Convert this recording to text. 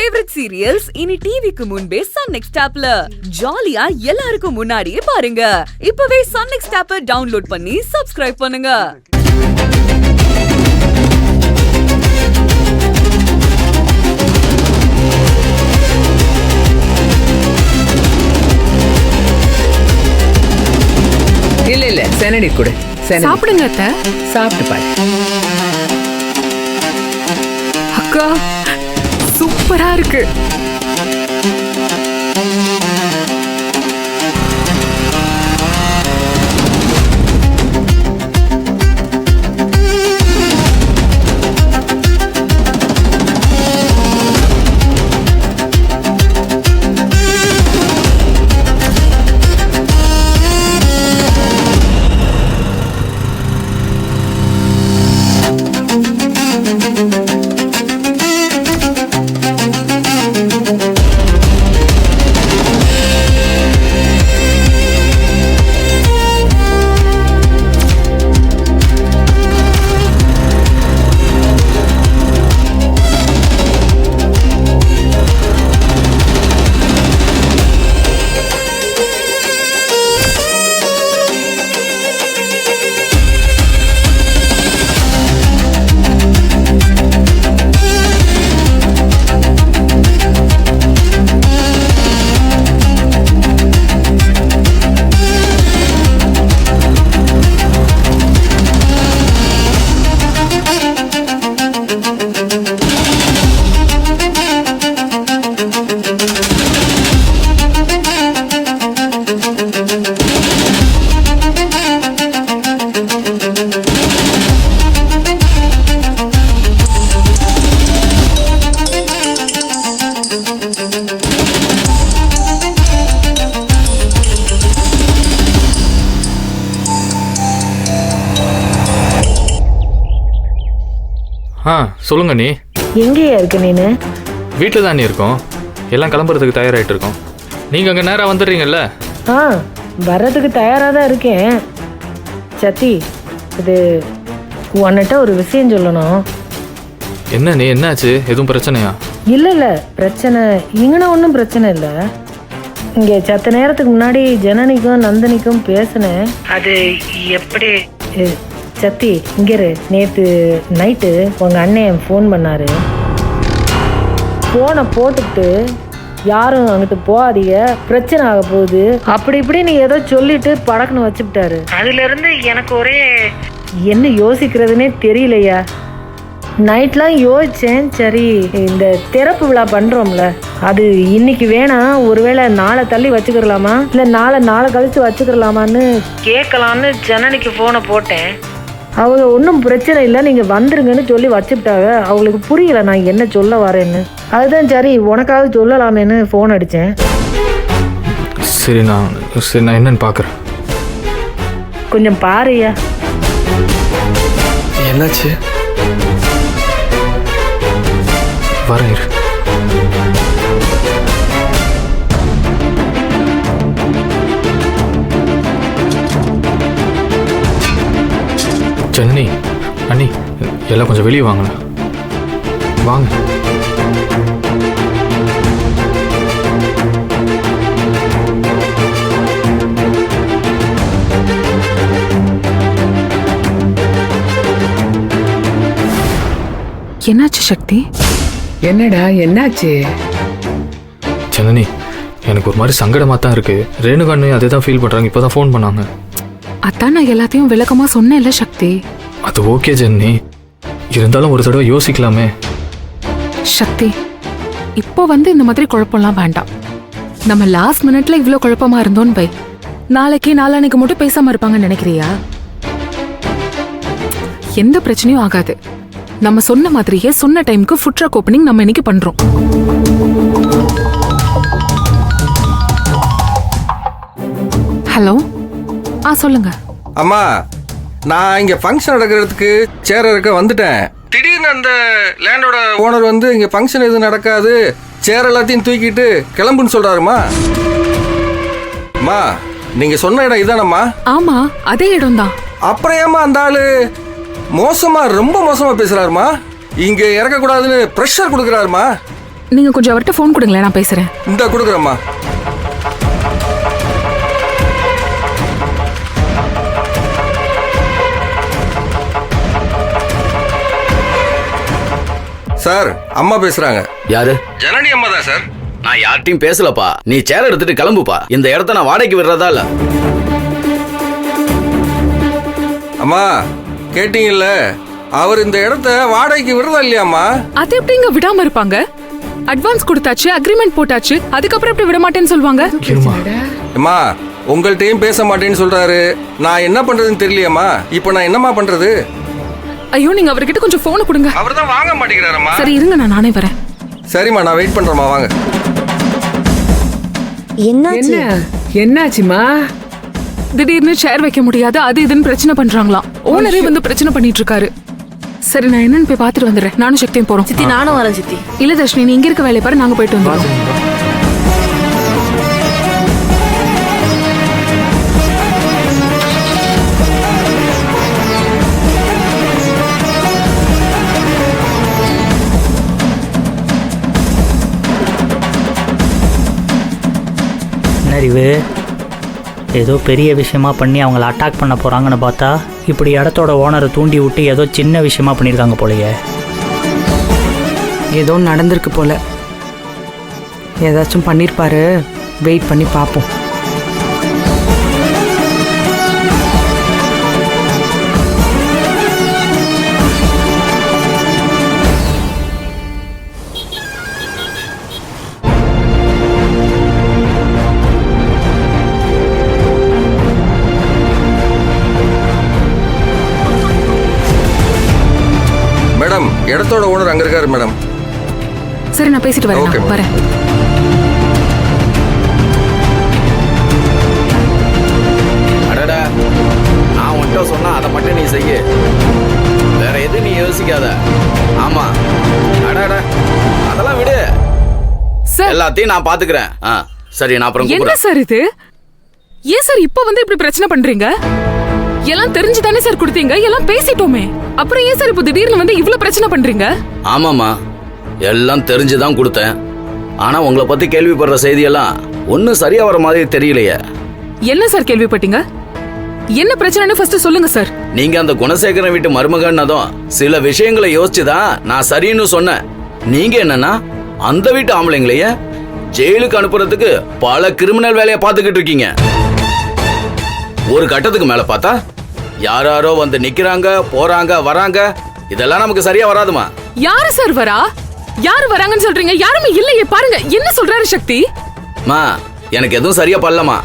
Favourite serials இனி டிவிக்கு முன்பே சன் நெக்ஸ்ட் ஆப்ல ஜாலியா எல்லாருக்கும் முன்னாடியே பாருங்க. இப்பவே சன் நெக்ஸ்ட் ஆப்பை டவுன்லோட் பண்ணி சப்ஸ்கிரைப் பண்ணுங்க. இல்ல செனடி கூட சாப்பிடுங்க அத்தை. சாப்பிட்டு பாரு. அக்கா சூப்பரா இருக்கு. சொல்லுங்க. நீ எங்கேயா இருக்க? நீனு வீட்டில் தான் இருக்கோம். எல்லாம் கிளம்புறதுக்கு தயாராகிட்டு இருக்கோம். நீங்கள் அங்கே நேராக வந்துடுறீங்கல்ல? வர்றதுக்கு தயாராக தான் இருக்கேன். சத்தி, இது உன்னிட்ட ஒரு விஷயம் சொல்லணும். என்ன நீ, என்னாச்சு? எதுவும் பிரச்சனையா? இல்லை பிரச்சனை இங்கன ஒன்றும் பிரச்சனை இல்லை. இங்கே சத்த நேரத்துக்கு முன்னாடி ஜனனிக்கும் நந்தினிக்கும் பேசினேன். அது எப்படி சத்தி, இங்கரு நேற்று நைட்டு உங்கள் அண்ணன் ஃபோன் பண்ணார். ஃபோனை போட்டுக்கிட்டு யாரும் அங்கிட்டு போகாதீங்க, பிரச்சனை ஆக போகுது, அப்படி இப்படி நீ ஏதோ சொல்லிட்டு படக்குன்னு வச்சுக்கிட்டாரு. அதுலேருந்து எனக்கு ஒரே என்ன யோசிக்கிறதுனே தெரியலையா. நைட்லாம் யோசித்தேன். சரி, இந்த திறப்பு விழா பண்ணுறோம்ல, அது இன்னைக்கு வேணாம், ஒருவேளை நாளை தள்ளி வச்சுக்கிறலாமா, இல்லை நாளை கழித்து வச்சுக்கிறலாமான்னு கேட்கலான்னு ஜனனிக்கு ஃபோனை போட்டேன். அவங்க ஒன்றும் பிரச்சனை இல்லை, நீங்கள் வந்துருங்கன்னு சொல்லி வச்சுக்கிட்டாங்க. அவங்களுக்கு புரியலை நான் என்ன சொல்ல வரேன்னு. அதுதான் சரி உனக்காவது சொல்லலாமேன்னு ஃபோன் அடித்தேன். சரி நான் என்னன்னு பார்க்குறேன். கொஞ்சம் பாருயா. என்னாச்சு? வரேன். ஜனனி, அண்ணி, எல்லாம் கொஞ்சம் வெளியே வாங்க. வாங்க. என்னாச்சு சக்தி? என்னடா என்னாச்சு? ஜனனி, எனக்கு ஒரு மாதிரி சங்கடமாக தான் இருக்கு. ரேணுகாண்ணே அதே தான் ஃபீல் பண்ணுறாங்க. இப்போ தான் ஃபோன் பண்ணாங்க. அதான் நான் எல்லாத்தையும் விளக்கமாக சொன்னேன்ல சக்தி. அது ஓகே ஜனனி, இருந்தாலும் ஒரு தடவை யோசிக்கலாமே. சக்தி, இப்போ இந்த மாதிரி குழப்பம்லாம் வேண்டாம். நம்ம லாஸ்ட் மினிட்ல இவ்வளோ குழப்பமா இருந்தோன்னு வை, நாளைக்கு மட்டும் பேசாம இருப்பாங்கன்னு நினைக்கிறியா? எந்த பிரச்சனையும் ஆகாது. நம்ம சொன்ன மாதிரியே சொன்ன டைமுக்கு ஃபுட் ட்ரக் ஓப்பனிங் நம்ம இன்னைக்கு பண்றோம். ஹலோ, சொல்லுங்க. அம்மா, நான் இங்க ஃபங்க்ஷன் நடக்கிறதுக்கு சேர் இருக்க வந்துட்டேன். திடீர்னு அந்த லேண்டோட ஓனர் இங்க ஃபங்க்ஷன் எதுவும் நடக்காது, சேர் எல்லாத்தையும் தூக்கிட்டு கிளம்புன்னு சொல்றாருமா. அம்மா, நீங்க சொன்ன இடம் இதானம்மா? ஆமா, அதே இடம் தான். அப்புறம் ஏமா அந்த ஆளு ரொம்ப மோசமா பேசுறாருமா. இங்க இறக்க கூடாதுன்னு பிரஷர் கொடுக்கறாருமா. நீங்க கொஞ்சம் அவர்கிட்ட ஃபோன் கொடுங்களேன், நான் பேசுறேன். இந்த கொடுக்குறேம்மா. சார், அம்மா பேசுறாங்க. யாரு? ஜனனி அம்மா தான் சார். நான் யார்ட்டையும் பேசலப்பா. நீ சேர் எடுத்துட்டு கிளம்புப்பா. இந்த இடத்த நான் வாடகைக்கு விடுறதா இல்ல. அம்மா கேட்டீங்கல்ல, அவர் இந்த இடத்த வாடகைக்கு விடுறதா இல்லையாம்மா? அது எப்படிங்க விடாம இருப்பாங்க? அட்வான்ஸ் கொடுத்தாச்சு, அக்ரிமெண்ட் போட்டாச்சு, அதுக்கப்புறம் எப்படி விட மாட்டேன்னு சொல்லுவாங்க? அம்மா உங்கள்கிட்டயும் பேச மாட்டேன்னு சொல்றாரு. நான் என்ன பண்றதுன்னு தெரியலையம்மா. இப்போ நான் என்னம்மா பண்றது? ஐயோ, நீங்க அவர்கிட்ட கொஞ்சம் போனை கொடுங்க. அவர் தான் வாங்க மாட்டேங்கிறாரம்மா. சரி இருங்க, நான் நானே வரேன். சரிம்மா, நான் வெயிட் பண்றேம்மா, வாங்க. என்ன என்னாச்சுமா? திடீர்னு சேர் வைக்க முடியாது, அது இதுன்னு பிரச்சனை பண்றாங்களாம். ஓனரே வந்து பிரச்சனை பண்ணிட்டு இருக்காரு. சரி, நான் என்னன்னு போய் பாத்துட்டு வந்துடுறேன். நானும் சக்தியும் போறோம். சித்தி நானும் வரேன் சித்தி. இல்ல தர்ஷினி, நீ இங்க இருக்க வேலையை பாரு, நாங்க போயிட்டு வந்துடுறோம். அறிவு ஏதோ பெரிய விஷயமா பண்ணி அவங்கள அட்டாக் பண்ண போகிறாங்கன்னு பார்த்தா இப்படி இடத்தோட ஓனரை தூண்டி விட்டு ஏதோ சின்ன விஷயமா பண்ணியிருக்காங்க போலயே. ஏதோ நடந்திருக்கு போல. ஏதாச்சும் பண்ணிருப்பாரு. வெயிட் பண்ணி பார்ப்போம். மேடம், இடத்தோட ஓனர் அங்க இருக்காரு மேடம். சரி, நான் பேசிட்டு வரேன். Okay, நான் வரேன். அடடா, நான் உன்கிட்ட சொன்னா அதை மட்டும் நீ செய்ய. வேற எதுவும் நீ யோசிக்காத. ஆமா. அடடா, அதெல்லாம் விடு. சார், எல்லாத்தையும் நான் பாத்துக்கிறேன். சரி, நான் அப்புறம் என்ன கூப்பிடுறேன். சார் இது? ஏன் சார் இப்ப வந்து இப்படி பிரச்சனை பண்றீங்க? எல்லாம் தெரிஞ்சு தானே சார் கொடுத்தீங்க, எல்லாம் பேசிட்டோமே. அப்புறம் ஏன் சார் இப்போ திடீர்னு வந்து இவ்ளோ பிரச்சனை பண்றீங்க? ஆமாமா, எல்லாம் தெரிஞ்சுதான் கொடுத்தேன். ஆனா உங்களை பத்தி கேள்விப்படுற செய்தியெல்லாம் ஒன்னும் சரியா வர மாதிரி தெரியலையே. என்ன சார் கேள்விப்பட்டீங்க? என்ன பிரச்சனைன்னு ஃபர்ஸ்ட் சொல்லுங்க சார். நீங்க அந்த குணசேகரன் வீட்டு மருமகன்னதும் சில விஷயங்களை யோசிச்சுதான் நான் சரின்னு சொன்னேன். நீங்க என்னன்னா அந்த வீட்டு ஆம்பளைங்களையே ஜெயிலுக்கு அனுப்புறதுக்கு பல கிரிமினல் வேலையை பார்த்துக்கிட்டு இருக்கீங்க. ஒரு கட்டத்துக்கு மேல பார்த்தா யாரோ வந்து நிக்கிறாங்க, போறாங்க, வராங்க. இதெல்லாம் நமக்கு சரியா வராதுமா. யாரு சார் வரா? யாரு வராங்கன்னு சொல்றீங்க? யாருமே இல்லையே. பாருங்க என்ன சொல்றாரு சக்தி. மா, எனக்கு எதுவும் சரியா பண்ணலமா.